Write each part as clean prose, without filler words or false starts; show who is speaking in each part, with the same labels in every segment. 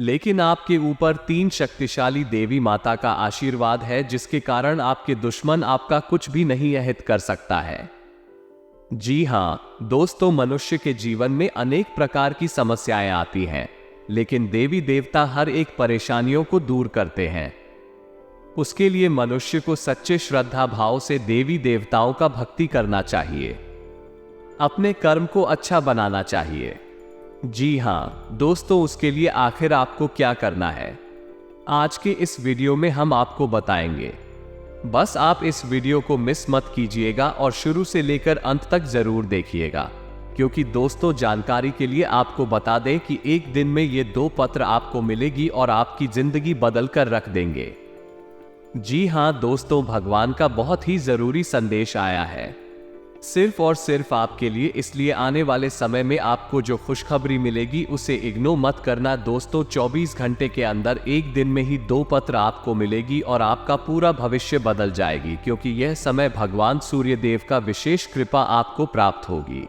Speaker 1: लेकिन आपके ऊपर 3 शक्तिशाली देवी माता का आशीर्वाद है, जिसके कारण आपके दुश्मन आपका कुछ भी नहीं अहित कर सकता है। जी हाँ दोस्तों, मनुष्य के जीवन में अनेक प्रकार की समस्याएं आती हैं, लेकिन देवी देवता हर एक परेशानियों को दूर करते हैं। उसके लिए मनुष्य को सच्चे श्रद्धा भाव से देवी देवताओं का भक्ति करना चाहिए, अपने कर्म को अच्छा बनाना चाहिए। जी हाँ दोस्तों, उसके लिए आखिर आपको क्या करना है, आज के इस वीडियो में हम आपको बताएंगे। बस आप इस वीडियो को मिस मत कीजिएगा और शुरू से लेकर अंत तक जरूर देखिएगा, क्योंकि दोस्तों जानकारी के लिए आपको बता दें कि एक दिन में ये 2 पत्र आपको मिलेगी और आपकी जिंदगी बदल कर रख देंगे। जी हाँ दोस्तों, भगवान का बहुत ही जरूरी संदेश आया है, सिर्फ और सिर्फ आपके लिए। इसलिए आने वाले समय में आपको जो खुशखबरी मिलेगी उसे इग्नोर मत करना दोस्तों। 24 घंटे के अंदर एक दिन में ही 2 पत्र आपको मिलेगी और आपका पूरा भविष्य बदल जाएगी, क्योंकि यह समय भगवान सूर्यदेव का विशेष कृपा आपको प्राप्त होगी।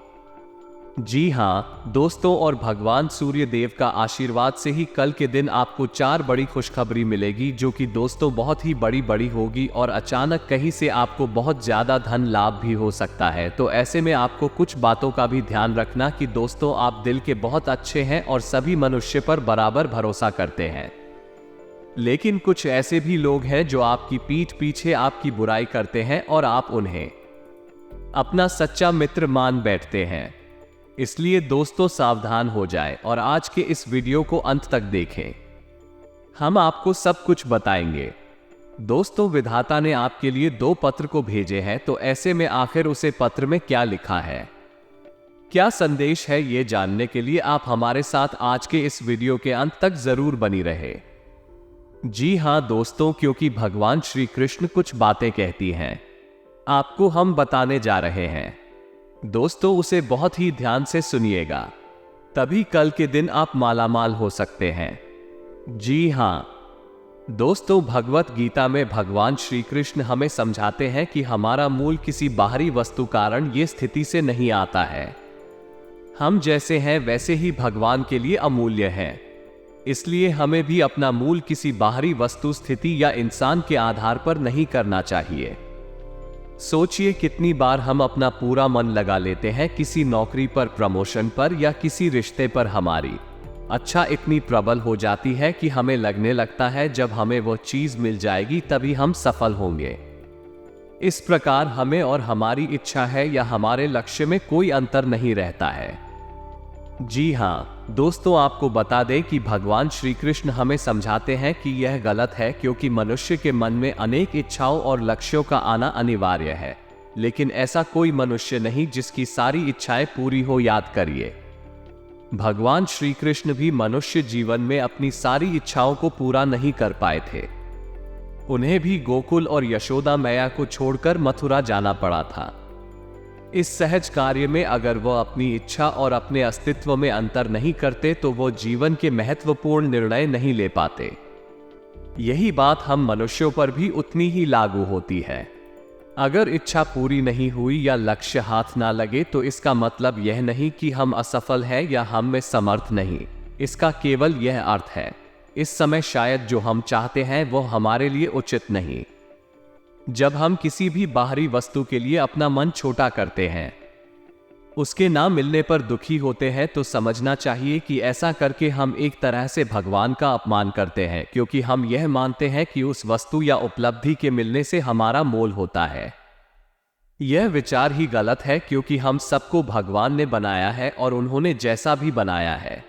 Speaker 1: जी हाँ दोस्तों, और भगवान सूर्यदेव का आशीर्वाद से ही कल के दिन आपको 4 बड़ी खुशखबरी मिलेगी, जो कि दोस्तों बहुत ही बड़ी होगी और अचानक कहीं से आपको बहुत ज्यादा धन लाभ भी हो सकता है। तो ऐसे में आपको कुछ बातों का भी ध्यान रखना कि दोस्तों आप दिल के बहुत अच्छे हैं और सभी मनुष्य पर बराबर भरोसा करते हैं, लेकिन कुछ ऐसे भी लोग हैं जो आपकी पीठ पीछे आपकी बुराई करते हैं और आप उन्हें अपना सच्चा मित्र मान बैठते हैं। इसलिए दोस्तों सावधान हो जाएं और आज के इस वीडियो को अंत तक देखें, हम आपको सब कुछ बताएंगे। दोस्तों विधाता ने आपके लिए 2 पत्र को भेजे हैं, तो ऐसे में आखिर उसे पत्र में क्या लिखा है, क्या संदेश है, ये जानने के लिए आप हमारे साथ आज के इस वीडियो के अंत तक जरूर बनी रहे। जी हां दोस्तों, क्योंकि भगवान श्री कृष्ण कुछ बातें कहती हैं, आपको हम बताने जा रहे हैं। दोस्तों उसे बहुत ही ध्यान से सुनिएगा, तभी कल के दिन आप मालामाल हो सकते हैं। जी हां दोस्तों, भगवत गीता में भगवान श्री कृष्ण हमें समझाते हैं कि हमारा मूल किसी बाहरी वस्तु कारण ये स्थिति से नहीं आता है। हम जैसे हैं वैसे ही भगवान के लिए अमूल्य हैं, इसलिए हमें भी अपना मूल किसी बाहरी वस्तु, स्थिति या इंसान के आधार पर नहीं करना चाहिए। सोचिए कितनी बार हम अपना पूरा मन लगा लेते हैं किसी नौकरी पर, प्रमोशन पर या किसी रिश्ते पर। हमारी अच्छा इतनी प्रबल हो जाती है कि हमें लगने लगता है जब हमें वो चीज मिल जाएगी तभी हम सफल होंगे। इस प्रकार हमें और हमारी इच्छा है या हमारे लक्ष्य में कोई अंतर नहीं रहता है। जी हाँ दोस्तों, आपको बता दें कि भगवान श्री कृष्ण हमें समझाते हैं कि यह गलत है, क्योंकि मनुष्य के मन में अनेक इच्छाओं और लक्ष्यों का आना अनिवार्य है, लेकिन ऐसा कोई मनुष्य नहीं जिसकी सारी इच्छाएं पूरी हो। याद करिए, भगवान श्री कृष्ण भी मनुष्य जीवन में अपनी सारी इच्छाओं को पूरा नहीं कर पाए थे। उन्हें भी गोकुल और यशोदा मैया को छोड़कर मथुरा जाना पड़ा था। इस सहज कार्य में अगर वह अपनी इच्छा और अपने अस्तित्व में अंतर नहीं करते तो वो जीवन के महत्वपूर्ण निर्णय नहीं ले पाते। यही बात हम मनुष्यों पर भी उतनी ही लागू होती है। अगर इच्छा पूरी नहीं हुई या लक्ष्य हाथ ना लगे तो इसका मतलब यह नहीं कि हम असफल हैं या हम में समर्थ नहीं। इसका केवल यह अर्थ है, इस समय शायद जो हम चाहते हैं वो हमारे लिए उचित नहीं। जब हम किसी भी बाहरी वस्तु के लिए अपना मन छोटा करते हैं, उसके ना मिलने पर दुखी होते हैं, तो समझना चाहिए कि ऐसा करके हम एक तरह से भगवान का अपमान करते हैं, क्योंकि हम यह मानते हैं कि उस वस्तु या उपलब्धि के मिलने से हमारा मोल होता है। यह विचार ही गलत है, क्योंकि हम सबको भगवान ने बनाया है और उन्होंने जैसा भी बनाया है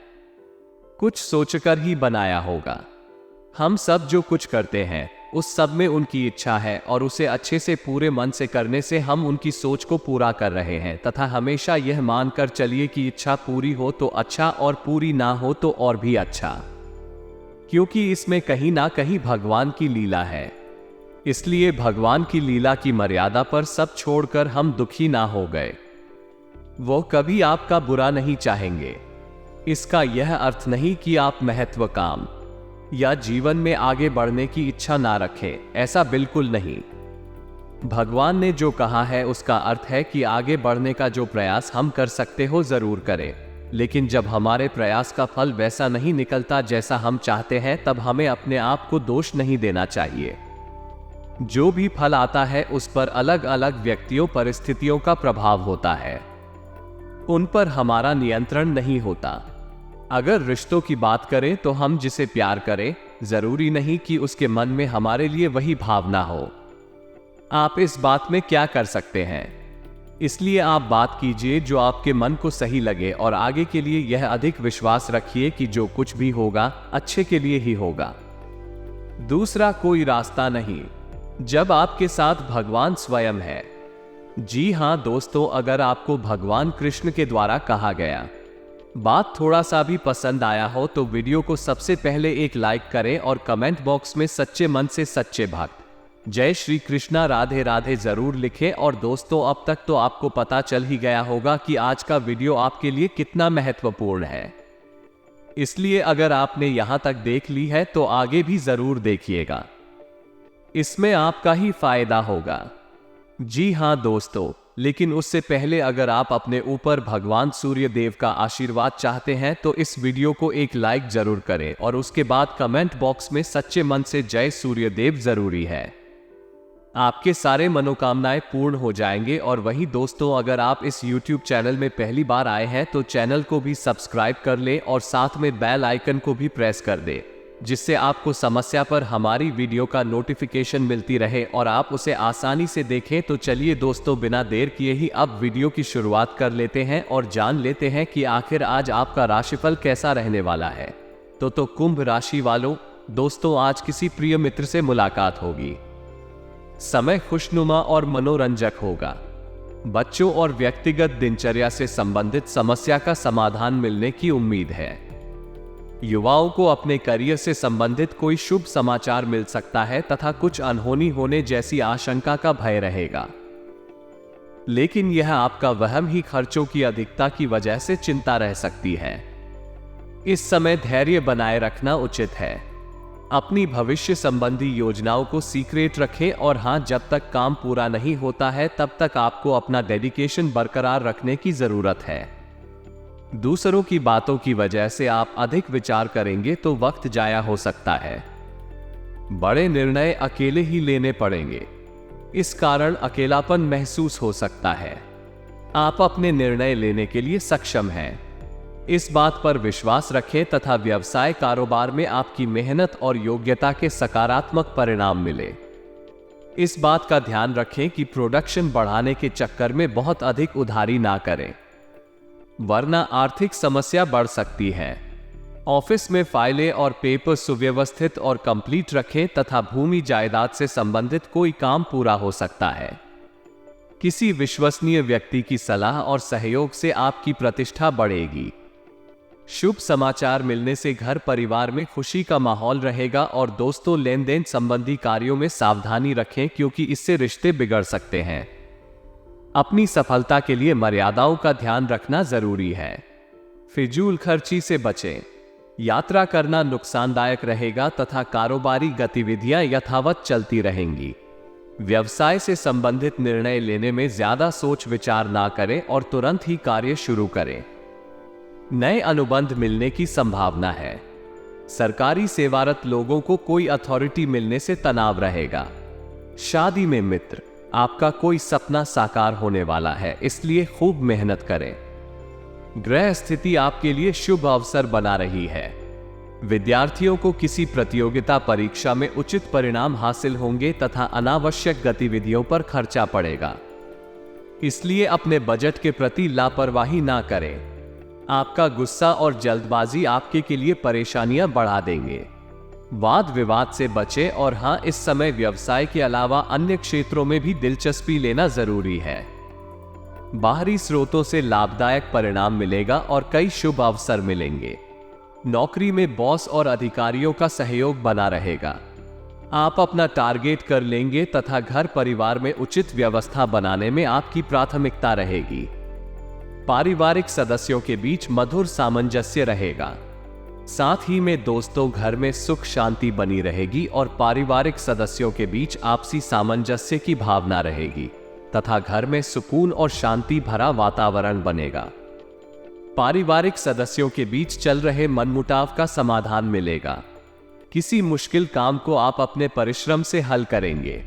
Speaker 1: कुछ सोचकर ही बनाया होगा। हम सब जो कुछ करते हैं उस सब में उनकी इच्छा है और उसे अच्छे से पूरे मन से करने से हम उनकी सोच को पूरा कर रहे हैं, तथा हमेशा यह मानकर चलिए कि इच्छा पूरी हो तो अच्छा और पूरी ना हो तो और भी अच्छा, क्योंकि इसमें कहीं ना कहीं भगवान की लीला है। इसलिए भगवान की लीला की मर्यादा पर सब छोड़कर हम दुखी ना हो गए। वो कभी आपका बुरा नहीं चाहेंगे। इसका यह अर्थ नहीं कि आप महत्व, काम या जीवन में आगे बढ़ने की इच्छा ना रखें, ऐसा बिल्कुल नहीं। भगवान ने जो कहा है उसका अर्थ है कि आगे बढ़ने का जो प्रयास हम कर सकते हो जरूर करें। लेकिन जब हमारे प्रयास का फल वैसा नहीं निकलता जैसा हम चाहते हैं, तब हमें अपने आप को दोष नहीं देना चाहिए। जो भी फल आता है उस पर अलग अलग व्यक्तियों परिस्थितियों का प्रभाव होता है, उन पर हमारा नियंत्रण नहीं होता। अगर रिश्तों की बात करें तो हम जिसे प्यार करें, जरूरी नहीं कि उसके मन में हमारे लिए वही भावना हो। आप इस बात में क्या कर सकते हैं? इसलिए आप बात कीजिए जो आपके मन को सही लगे और आगे के लिए यह अधिक विश्वास रखिए कि जो कुछ भी होगा अच्छे के लिए ही होगा। दूसरा कोई रास्ता नहीं, जब आपके साथ भगवान स्वयं है। जी हां दोस्तों, अगर आपको भगवान कृष्ण के द्वारा कहा गया बात थोड़ा सा भी पसंद आया हो तो वीडियो को सबसे पहले एक लाइक करें और कमेंट बॉक्स में सच्चे मन से सच्चे भक्त जय श्री कृष्णा राधे राधे जरूर लिखें। और दोस्तों, अब तक तो आपको पता चल ही गया होगा कि आज का वीडियो आपके लिए कितना महत्वपूर्ण है, इसलिए अगर आपने यहां तक देख ली है तो आगे भी जरूर देखिएगा, इसमें आपका ही फायदा होगा। जी हां दोस्तों, लेकिन उससे पहले अगर आप अपने ऊपर भगवान सूर्य देव का आशीर्वाद चाहते हैं तो इस वीडियो को एक लाइक जरूर करें और उसके बाद कमेंट बॉक्स में सच्चे मन से जय सूर्य देव जरूरी है। आपके सारे मनोकामनाएं पूर्ण हो जाएंगे। और वही दोस्तों, अगर आप इस YouTube चैनल में पहली बार आए हैं तो चैनल को भी सब्सक्राइब कर लें और साथ में बेल आइकन को भी प्रेस कर दें, जिससे आपको समस्या पर हमारी वीडियो का नोटिफिकेशन मिलती रहे और आप उसे आसानी से देखें। तो चलिए दोस्तों, बिना देर किए ही अब वीडियो की शुरुआत कर लेते हैं और जान लेते हैं कि आखिर आज आपका राशिफल कैसा रहने वाला है। तो कुंभ राशि वालों, दोस्तों आज किसी प्रिय मित्र से मुलाकात होगी। समय खुशनुमा और मनोरंजक होगा। बच्चों और व्यक्तिगत दिनचर्या से संबंधित समस्या का समाधान मिलने की उम्मीद है। युवाओं को अपने करियर से संबंधित कोई शुभ समाचार मिल सकता है तथा कुछ अनहोनी होने जैसी आशंका का भय रहेगा, लेकिन यह आपका वहम ही खर्चों की अधिकता की वजह से चिंता रह सकती है। इस समय धैर्य बनाए रखना उचित है। अपनी भविष्य संबंधी योजनाओं को सीक्रेट रखें और हां, जब तक काम पूरा नहीं होता है तब तक आपको अपना डेडिकेशन बरकरार रखने की जरूरत है। दूसरों की बातों की वजह से आप अधिक विचार करेंगे तो वक्त जाया हो सकता है। बड़े निर्णय अकेले ही लेने पड़ेंगे, इस कारण अकेलापन महसूस हो सकता है। आप अपने निर्णय लेने के लिए सक्षम हैं, इस बात पर विश्वास रखें तथा व्यवसाय कारोबार में आपकी मेहनत और योग्यता के सकारात्मक परिणाम मिले। इस बात का ध्यान रखें कि प्रोडक्शन बढ़ाने के चक्कर में बहुत अधिक उधारी ना करें, वरना आर्थिक समस्या बढ़ सकती है। ऑफिस में फाइलें और पेपर सुव्यवस्थित और कंप्लीट रखें तथा भूमि जायदाद से संबंधित कोई काम पूरा हो सकता है। किसी विश्वसनीय व्यक्ति की सलाह और सहयोग से आपकी प्रतिष्ठा बढ़ेगी। शुभ समाचार मिलने से घर परिवार में खुशी का माहौल रहेगा। और दोस्तों, लेन देन संबंधी कार्यों में सावधानी रखें क्योंकि इससे रिश्ते बिगड़ सकते हैं। अपनी सफलता के लिए मर्यादाओं का ध्यान रखना जरूरी है। फिजूल खर्ची से बचें। यात्रा करना नुकसानदायक रहेगा तथा कारोबारी गतिविधियां यथावत चलती रहेंगी। व्यवसाय से संबंधित निर्णय लेने में ज्यादा सोच विचार ना करें और तुरंत ही कार्य शुरू करें। नए अनुबंध मिलने की संभावना है। सरकारी सेवारत लोगों को कोई अथॉरिटी मिलने से तनाव रहेगा। शादी में मित्र, आपका कोई सपना साकार होने वाला है, इसलिए खूब मेहनत करें। ग्रह स्थिति आपके लिए शुभ अवसर बना रही है। विद्यार्थियों को किसी प्रतियोगिता परीक्षा में उचित परिणाम हासिल होंगे तथा अनावश्यक गतिविधियों पर खर्चा पड़ेगा, इसलिए अपने बजट के प्रति लापरवाही ना करें। आपका गुस्सा और जल्दबाजी आपके के लिए परेशानियां बढ़ा देंगे। वाद विवाद से बचें और हां, इस समय व्यवसाय के अलावा अन्य क्षेत्रों में भी दिलचस्पी लेना जरूरी है। बाहरी स्रोतों से लाभदायक परिणाम मिलेगा और कई शुभ अवसर मिलेंगे। नौकरी में बॉस और अधिकारियों का सहयोग बना रहेगा। आप अपना टारगेट कर लेंगे तथा घर परिवार में उचित व्यवस्था बनाने में आपकी प्राथमिकता रहेगी। पारिवारिक सदस्यों के बीच मधुर सामंजस्य रहेगा। साथ ही में दोस्तों, घर में सुख शांति बनी रहेगी और पारिवारिक सदस्यों के बीच आपसी सामंजस्य की भावना रहेगी तथा घर में सुकून और शांति भरा वातावरण बनेगा। पारिवारिक सदस्यों के बीच चल रहे मनमुटाव का समाधान मिलेगा। किसी मुश्किल काम को आप अपने परिश्रम से हल करेंगे।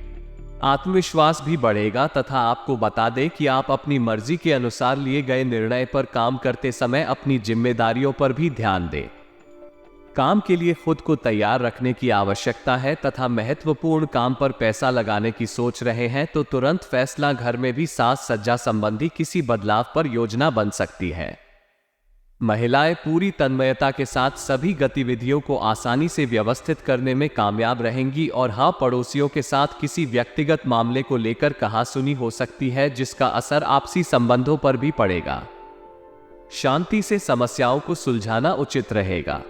Speaker 1: आत्मविश्वास भी बढ़ेगा तथा आपको बता दें कि आप अपनी मर्जी के अनुसार लिए गए निर्णय पर काम करते समय अपनी जिम्मेदारियों पर भी ध्यान दें। काम के लिए खुद को तैयार रखने की आवश्यकता है तथा महत्वपूर्ण काम पर पैसा लगाने की सोच रहे हैं तो तुरंत फैसला। घर में भी साज सज्जा संबंधी किसी बदलाव पर योजना बन सकती है। महिलाएं पूरी तन्मयता के साथ सभी गतिविधियों को आसानी से व्यवस्थित करने में कामयाब रहेंगी और हाँ, पड़ोसियों के साथ किसी व्यक्तिगत मामले को लेकर कहासुनी हो सकती है जिसका असर आपसी संबंधों पर भी पड़ेगा। शांति से समस्याओं को सुलझाना उचित रहेगा।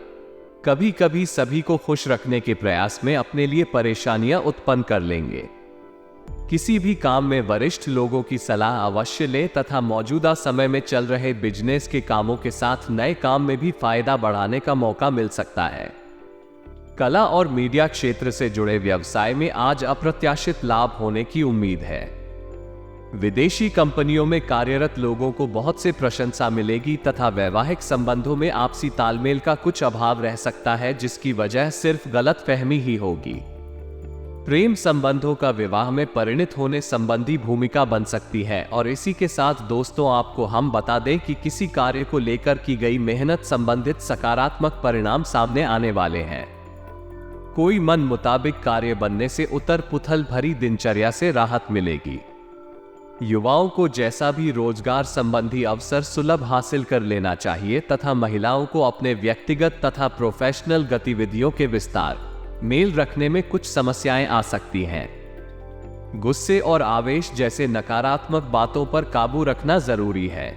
Speaker 1: कभी कभी सभी को खुश रखने के प्रयास में अपने लिए परेशानियां उत्पन्न कर लेंगे। किसी भी काम में वरिष्ठ लोगों की सलाह अवश्य लें तथा मौजूदा समय में चल रहे बिजनेस के कामों के साथ नए काम में भी फायदा बढ़ाने का मौका मिल सकता है। कला और मीडिया क्षेत्र से जुड़े व्यवसाय में आज अप्रत्याशित लाभ होने की उम्मीद है। विदेशी कंपनियों में कार्यरत लोगों को बहुत से प्रशंसा मिलेगी तथा वैवाहिक संबंधों में आपसी तालमेल का कुछ अभाव रह सकता है जिसकी वजह सिर्फ गलतफहमी ही होगी। प्रेम संबंधों का विवाह में परिणत होने संबंधी भूमिका बन सकती है। और इसी के साथ दोस्तों, आपको हम बता दें कि किसी कार्य को लेकर की गई मेहनत संबंधित सकारात्मक परिणाम सामने आने वाले हैं। कोई मन मुताबिक कार्य बनने से उथल पुथल भरी दिनचर्या से राहत मिलेगी। युवाओं को जैसा भी रोजगार संबंधी अवसर सुलभ हासिल कर लेना चाहिए तथा महिलाओं को अपने व्यक्तिगत तथा प्रोफेशनल गतिविधियों के विस्तार मेल रखने में कुछ समस्याएं आ सकती हैं। गुस्से और आवेश जैसे नकारात्मक बातों पर काबू रखना जरूरी है।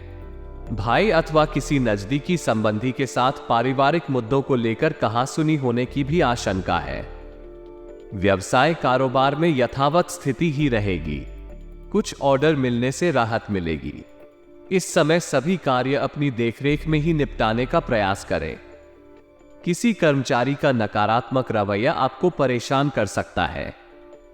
Speaker 1: भाई अथवा किसी नजदीकी संबंधी के साथ पारिवारिक मुद्दों को लेकर कहासुनी होने की भी आशंका है। व्यवसाय कारोबार में यथावत स्थिति ही रहेगी। कुछ ऑर्डर मिलने से राहत मिलेगी। इस समय सभी कार्य अपनी देखरेख में ही निपटाने का प्रयास करें। किसी कर्मचारी का नकारात्मक रवैया आपको परेशान कर सकता है।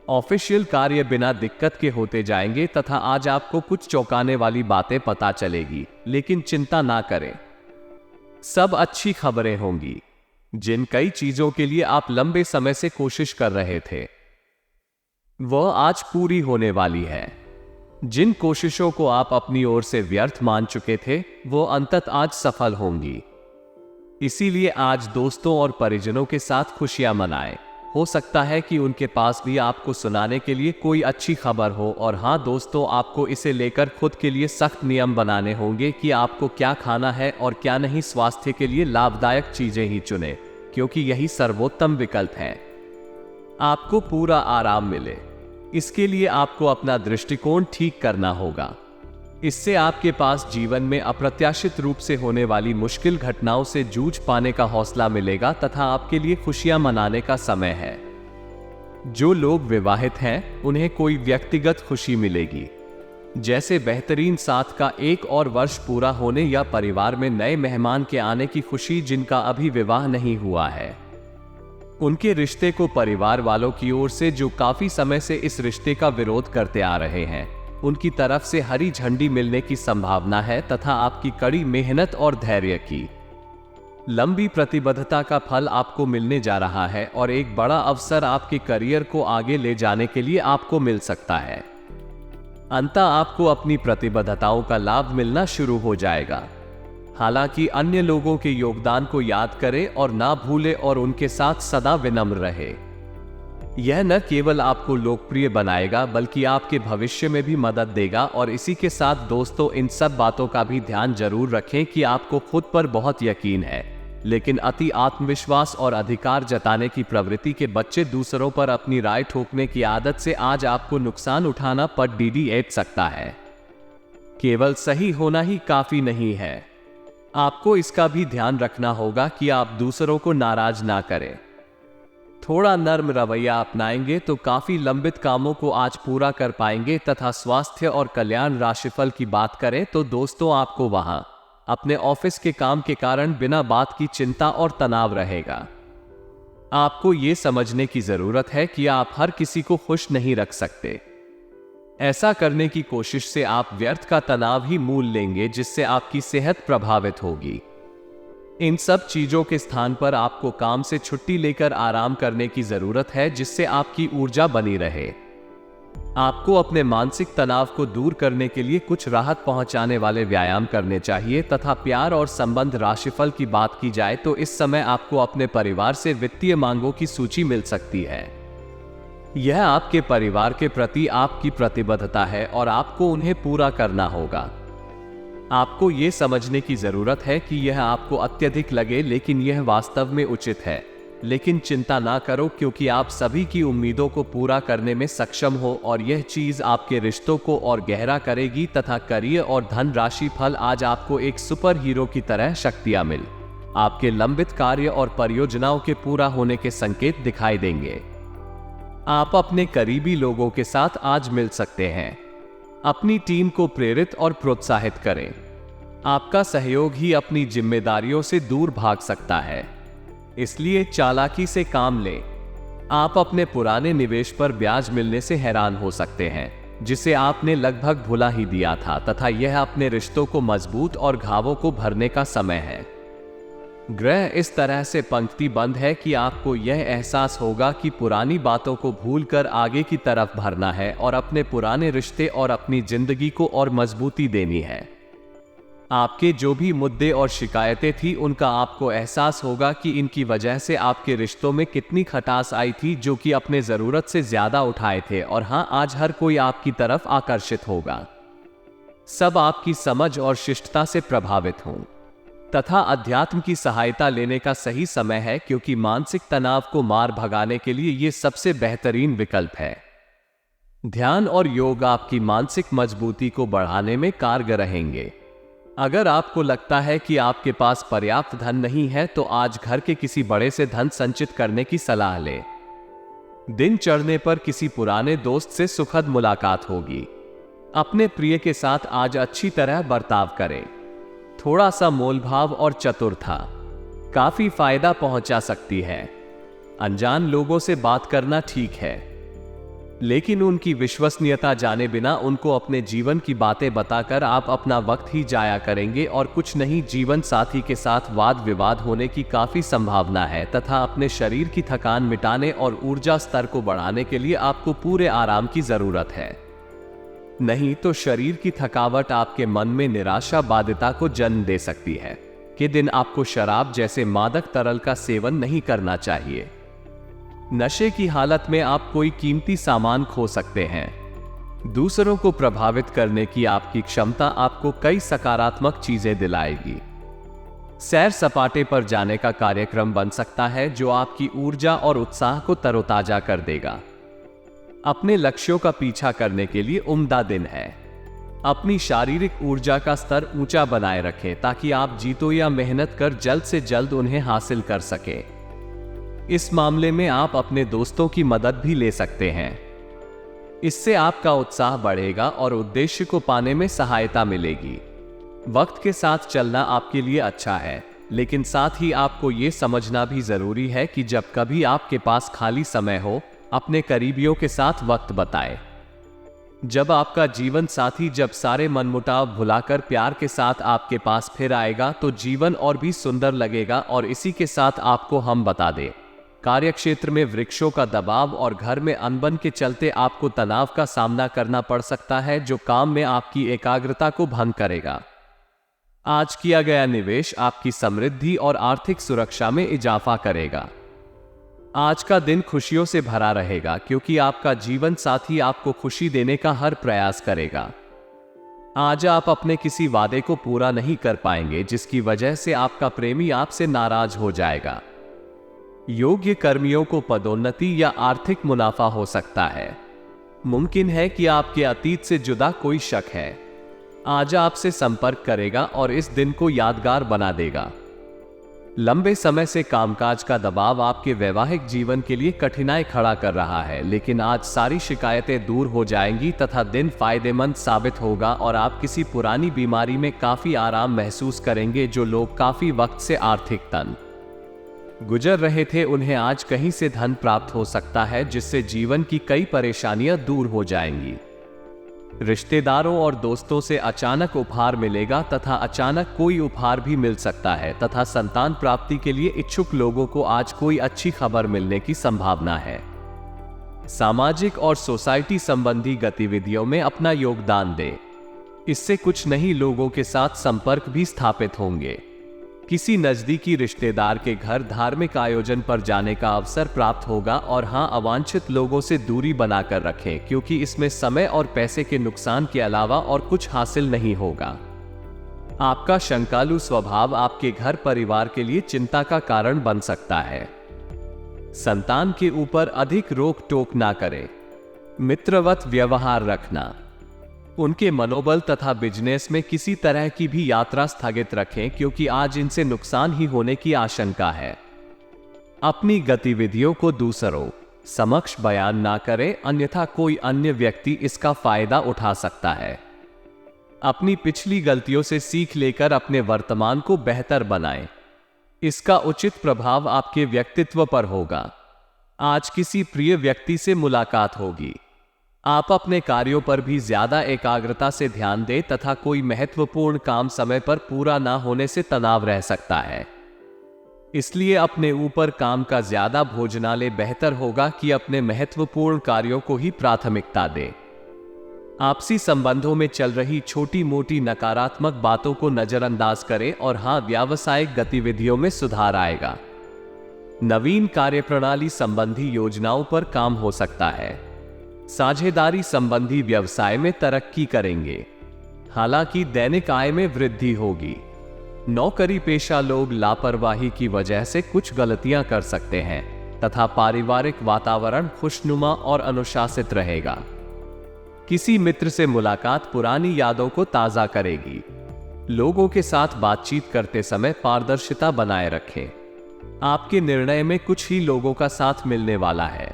Speaker 1: ऑफिशियल कार्य बिना दिक्कत के होते जाएंगे तथा आज आपको कुछ चौंकाने वाली बातें पता चलेगी, लेकिन चिंता ना करें, सब अच्छी खबरें होंगी। जिन कई चीजों के लिए आप लंबे समय से कोशिश कर रहे थे वह आज पूरी होने वाली है। जिन कोशिशों को आप अपनी ओर से व्यर्थ मान चुके थे वो अंततः आज सफल होंगी। इसीलिए आज दोस्तों और परिजनों के साथ खुशियां मनाएं। हो सकता है कि उनके पास भी आपको सुनाने के लिए कोई अच्छी खबर हो। और हाँ दोस्तों, आपको इसे लेकर खुद के लिए सख्त नियम बनाने होंगे कि आपको क्या खाना है और क्या नहीं। स्वास्थ्य के लिए लाभदायक चीजें ही चुनें, क्योंकि यही सर्वोत्तम विकल्प है। आपको पूरा आराम मिले, इसके लिए आपको अपना दृष्टिकोण ठीक करना होगा। इससे आपके पास जीवन में अप्रत्याशित रूप से होने वाली मुश्किल घटनाओं से जूझ पाने का हौसला मिलेगा तथा आपके लिए खुशियां मनाने का समय है। जो लोग विवाहित हैं उन्हें कोई व्यक्तिगत खुशी मिलेगी, जैसे बेहतरीन साथ का 1 और वर्ष पूरा होने या परिवार में नए मेहमान के आने की खुशी जिनका अभी विवाह नहीं हुआ है। उनके रिश्ते को परिवार वालों की ओर से जो काफी समय से इस रिश्ते का विरोध करते आ रहे हैं उनकी तरफ से हरी झंडी मिलने की संभावना है तथा आपकी कड़ी मेहनत और धैर्य की लंबी प्रतिबद्धता का फल आपको मिलने जा रहा है और एक बड़ा अवसर आपके करियर को आगे ले जाने के लिए आपको मिल सकता है। अंततः आपको अपनी प्रतिबद्धताओं का लाभ मिलना शुरू हो जाएगा। हालांकि अन्य लोगों के योगदान को याद करें और ना भूलें और उनके साथ सदा विनम्र रहे। यह न केवल आपको लोकप्रिय बनाएगा बल्कि आपके भविष्य में भी मदद देगा। और इसी के साथ दोस्तों, इन सब बातों का भी ध्यान जरूर रखें कि आपको खुद पर बहुत यकीन है, लेकिन अति आत्मविश्वास और अधिकार जताने की प्रवृत्ति के बच्चे दूसरों पर अपनी राय ठोकने की आदत से आज आपको नुकसान उठाना पड़ सकता है। केवल सही होना ही काफी नहीं है, आपको इसका भी ध्यान रखना होगा कि आप दूसरों को नाराज ना करें। थोड़ा नर्म रवैया अपनाएंगे तो काफी लंबित कामों को आज पूरा कर पाएंगे। तथा स्वास्थ्य और कल्याण राशिफल की बात करें तो दोस्तों, आपको वहां अपने ऑफिस के काम के कारण बिना बात की चिंता और तनाव रहेगा। आपको यह समझने की जरूरत है कि आप हर किसी को खुश नहीं रख सकते। ऐसा करने की कोशिश से आप व्यर्थ का तनाव ही मूल लेंगे, जिससे आपकी सेहत प्रभावित होगी। इन सब चीजों के स्थान पर आपको काम से छुट्टी लेकर आराम करने की जरूरत है, जिससे आपकी ऊर्जा बनी रहे। आपको अपने मानसिक तनाव को दूर करने के लिए कुछ राहत पहुंचाने वाले व्यायाम करने चाहिए तथा प्यार और संबंध राशिफल की बात की जाए तो इस समय आपको अपने परिवार से वित्तीय मांगों की सूची मिल सकती है। यह आपके परिवार के प्रति आपकी प्रतिबद्धता है और आपको उन्हें पूरा करना होगा। आपको यह समझने की जरूरत है कि यह आपको अत्यधिक लगे, लेकिन यह वास्तव में उचित है। लेकिन चिंता ना करो, क्योंकि आप सभी की उम्मीदों को पूरा करने में सक्षम हो और यह चीज आपके रिश्तों को और गहरा करेगी तथा करियर और धन राशि फल आज आपको एक सुपर हीरो की तरह शक्तियां मिल आपके लंबित कार्य और परियोजनाओं के पूरा होने के संकेत दिखाई देंगे। आप अपने करीबी लोगों के साथ आज मिल सकते हैं। अपनी टीम को प्रेरित और प्रोत्साहित करें। आपका सहयोग ही अपनी जिम्मेदारियों से दूर भाग सकता है, इसलिए चालाकी से काम लें। आप अपने पुराने निवेश पर ब्याज मिलने से हैरान हो सकते हैं, जिसे आपने लगभग भुला ही दिया था, तथा यह अपने रिश्तों को मजबूत और घावों को भरने का समय है। ग्रह इस तरह से पंक्तिबद्ध है कि आपको यह एहसास होगा कि पुरानी बातों को भूलकर आगे की तरफ भरना है और अपने पुराने रिश्ते और अपनी जिंदगी को और मजबूती देनी है। आपके जो भी मुद्दे और शिकायतें थी, उनका आपको एहसास होगा कि इनकी वजह से आपके रिश्तों में कितनी खटास आई थी, जो कि अपने जरूरत से ज्यादा उठाए थे। और हाँ, आज हर कोई आपकी तरफ आकर्षित होगा। सब आपकी समझ और शिष्टता से प्रभावित हों तथा अध्यात्म की सहायता लेने का सही समय है, क्योंकि मानसिक तनाव को मार भगाने के लिए यह सबसे बेहतरीन विकल्प है। ध्यान और योग आपकी मानसिक मजबूती को बढ़ाने में कारगर रहेंगे। अगर आपको लगता है कि आपके पास पर्याप्त धन नहीं है, तो आज घर के किसी बड़े से धन संचित करने की सलाह लें। दिन चढ़ने पर किसी पुराने दोस्त से सुखद मुलाकात होगी। अपने प्रिय के साथ आज अच्छी तरह बर्ताव करें। थोड़ा सा मोलभाव और चतुरता काफी फायदा पहुंचा सकती है। अनजान लोगों से बात करना ठीक है, लेकिन उनकी विश्वसनीयता जाने बिना उनको अपने जीवन की बातें बताकर आप अपना वक्त ही जाया करेंगे और कुछ नहीं, जीवन साथी के साथ वाद विवाद होने की काफी संभावना है तथा अपने शरीर की थकान मिटाने और ऊर्जा स्तर को बढ़ाने के लिए आपको पूरे आराम की जरूरत है। नहीं तो शरीर की थकावट आपके मन में निराशा बाधिता को जन्म दे सकती है। के दिन आपको शराब जैसे मादक तरल का सेवन नहीं करना चाहिए। नशे की हालत में आप कोई कीमती सामान खो सकते हैं। दूसरों को प्रभावित करने की आपकी क्षमता आपको कई सकारात्मक चीजें दिलाएगी। सैर सपाटे पर जाने का कार्यक्रम बन सकता है, जो आपकी ऊर्जा और उत्साह को तरोताजा कर देगा। अपने लक्ष्यों का पीछा करने के लिए उम्दा दिन है। अपनी शारीरिक ऊर्जा का स्तर ऊंचा बनाए रखें, ताकि आप जीतो या मेहनत कर जल्द से जल्द उन्हें हासिल कर सकें। इस मामले में आप अपने दोस्तों की मदद भी ले सकते हैं। इससे आपका उत्साह बढ़ेगा और उद्देश्य को पाने में सहायता मिलेगी। वक्त के साथ चलना आपके लिए अच्छा है, लेकिन साथ ही आपको यह समझना भी जरूरी है कि जब कभी आपके पास खाली समय हो, अपने करीबियों के साथ वक्त बिताएं। जब आपका जीवन साथी जब सारे मनमुटाव भुलाकर प्यार के साथ आपके पास फिर आएगा, तो जीवन और भी सुंदर लगेगा। और इसी के साथ आपको हम बता दें, कार्यक्षेत्र में वृक्षों का दबाव और घर में अनबन के चलते आपको तनाव का सामना करना पड़ सकता है, जो काम में आपकी एकाग्रता को भंग करेगा। आज किया गया निवेश आपकी समृद्धि और आर्थिक सुरक्षा में इजाफा करेगा। आज का दिन खुशियों से भरा रहेगा, क्योंकि आपका जीवन साथी आपको खुशी देने का हर प्रयास करेगा। आज आप अपने किसी वादे को पूरा नहीं कर पाएंगे, जिसकी वजह से आपका प्रेमी आपसे नाराज हो जाएगा। योग्य कर्मियों को पदोन्नति या आर्थिक मुनाफा हो सकता है। मुमकिन है कि आपके अतीत से जुदा कोई शक है आज आपसे संपर्क करेगा और इस दिन को यादगार बना देगा। लंबे समय से कामकाज का दबाव आपके वैवाहिक जीवन के लिए कठिनाई खड़ा कर रहा है, लेकिन आज सारी शिकायतें दूर हो जाएंगी तथा दिन फायदेमंद साबित होगा और आप किसी पुरानी बीमारी में काफी आराम महसूस करेंगे। जो लोग काफी वक्त से आर्थिक तंग गुजर रहे थे, उन्हें आज कहीं से धन प्राप्त हो सकता है, जिससे जीवन की कई परेशानियां दूर हो जाएंगी। रिश्तेदारों और दोस्तों से अचानक उपहार मिलेगा तथा अचानक कोई उपहार भी मिल सकता है तथा संतान प्राप्ति के लिए इच्छुक लोगों को आज कोई अच्छी खबर मिलने की संभावना है। सामाजिक और सोसाइटी संबंधी गतिविधियों में अपना योगदान दें। इससे कुछ नई लोगों के साथ संपर्क भी स्थापित होंगे। किसी नजदीकी रिश्तेदार के घर धार्मिक आयोजन पर जाने का अवसर प्राप्त होगा और हाँ, अवांछित लोगों से दूरी बनाकर रखें क्योंकि इसमें समय और पैसे के नुकसान के अलावा और कुछ हासिल नहीं होगा। आपका शंकालु स्वभाव आपके घर परिवार के लिए चिंता का कारण बन सकता है। संतान के ऊपर अधिक रोक टोक ना करें। मित्रवत व्यवहार रखना। उनके मनोबल तथा बिजनेस में किसी तरह की भी यात्रा स्थगित रखें क्योंकि आज इनसे नुकसान ही होने की आशंका है। अपनी गतिविधियों को दूसरों समक्ष बयान ना करें, अन्यथा कोई अन्य व्यक्ति इसका फायदा उठा सकता है। अपनी पिछली गलतियों से सीख लेकर अपने वर्तमान को बेहतर बनाएं। इसका उचित प्रभाव आपके व्यक्तित्व पर होगा। आज किसी प्रिय व्यक्ति से मुलाकात होगी। आप अपने कार्यों पर भी ज्यादा एकाग्रता से ध्यान दें तथा कोई महत्वपूर्ण काम समय पर पूरा ना होने से तनाव रह सकता है। इसलिए अपने ऊपर काम का ज्यादा भोजनालय बेहतर होगा कि अपने महत्वपूर्ण कार्यों को ही प्राथमिकता दें। आपसी संबंधों में चल रही छोटी मोटी नकारात्मक बातों को नजरअंदाज करें और हाँ, व्यावसायिक गतिविधियों में सुधार आएगा। नवीन कार्यप्रणाली संबंधी योजनाओं पर काम हो सकता है। साझेदारी संबंधी व्यवसाय में तरक्की करेंगे। हालांकि दैनिक आय में वृद्धि होगी। नौकरी पेशा लोग लापरवाही की वजह से कुछ गलतियां कर सकते हैं तथा पारिवारिक वातावरण खुशनुमा और अनुशासित रहेगा। किसी मित्र से मुलाकात पुरानी यादों को ताजा करेगी। लोगों के साथ बातचीत करते समय पारदर्शिता बनाए रखें। आपके निर्णय में कुछ ही लोगों का साथ मिलने वाला है।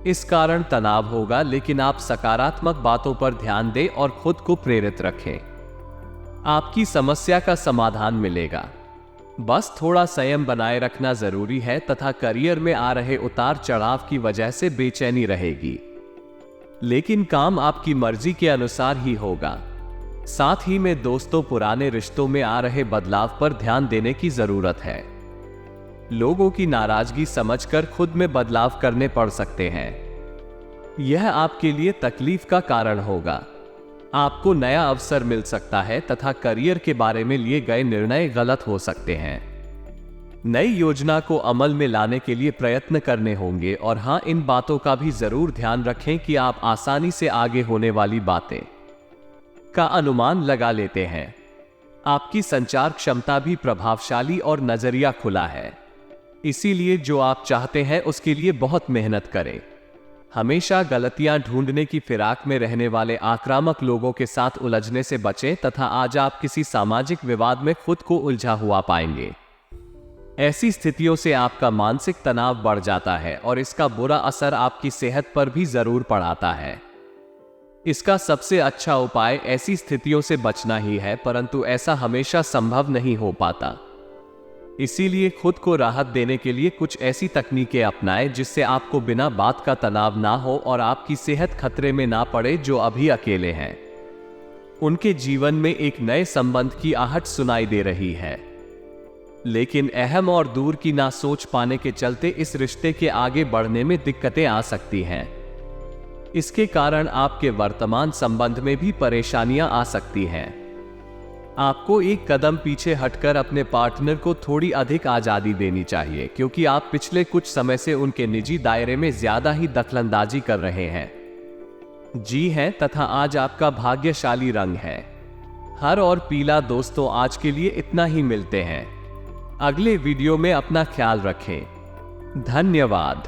Speaker 1: इस कारण तनाव होगा, लेकिन आप सकारात्मक बातों पर ध्यान दें और खुद को प्रेरित रखें। आपकी समस्या का समाधान मिलेगा। बस थोड़ा संयम बनाए रखना जरूरी है तथा करियर में आ रहे उतार चढ़ाव की वजह से बेचैनी रहेगी, लेकिन काम आपकी मर्जी के अनुसार ही होगा। साथ ही में दोस्तों, पुराने रिश्तों में आ रहे बदलाव पर ध्यान देने की जरूरत है। लोगों की नाराजगी समझकर खुद में बदलाव करने पड़ सकते हैं। यह आपके लिए तकलीफ का कारण होगा। आपको नया अवसर मिल सकता है तथा करियर के बारे में लिए गए निर्णय गलत हो सकते हैं। नई योजना को अमल में लाने के लिए प्रयत्न करने होंगे और हाँ, इन बातों का भी जरूर ध्यान रखें कि आप आसानी से आगे होने वाली बातें का अनुमान लगा लेते हैं। आपकी संचार क्षमता भी प्रभावशाली और नजरिया खुला है। इसीलिए जो आप चाहते हैं उसके लिए बहुत मेहनत करें। हमेशा गलतियां ढूंढने की फिराक में रहने वाले आक्रामक लोगों के साथ उलझने से बचें तथा आज आप किसी सामाजिक विवाद में खुद को उलझा हुआ पाएंगे। ऐसी स्थितियों से आपका मानसिक तनाव बढ़ जाता है और इसका बुरा असर आपकी सेहत पर भी जरूर पड़ता है। इसका सबसे अच्छा उपाय ऐसी स्थितियों से बचना ही है, परंतु ऐसा हमेशा संभव नहीं हो पाता। इसीलिए खुद को राहत देने के लिए कुछ ऐसी तकनीकें अपनाएं जिससे आपको बिना बात का तनाव ना हो और आपकी सेहत खतरे में ना पड़े। जो अभी अकेले हैं, उनके जीवन में एक नए संबंध की आहट सुनाई दे रही है, लेकिन अहम और दूर की ना सोच पाने के चलते इस रिश्ते के आगे बढ़ने में दिक्कतें आ सकती हैं। इसके कारण आपके वर्तमान संबंध में भी परेशानियां आ सकती हैं। आपको एक कदम पीछे हटकर अपने पार्टनर को थोड़ी अधिक आजादी देनी चाहिए, क्योंकि आप पिछले कुछ समय से उनके निजी दायरे में ज्यादा ही दखलंदाजी कर रहे हैं। जी हैं, तथा आज आपका भाग्यशाली रंग है हर और पीला। दोस्तों, आज के लिए इतना ही। मिलते हैं अगले वीडियो में। अपना ख्याल रखें। धन्यवाद।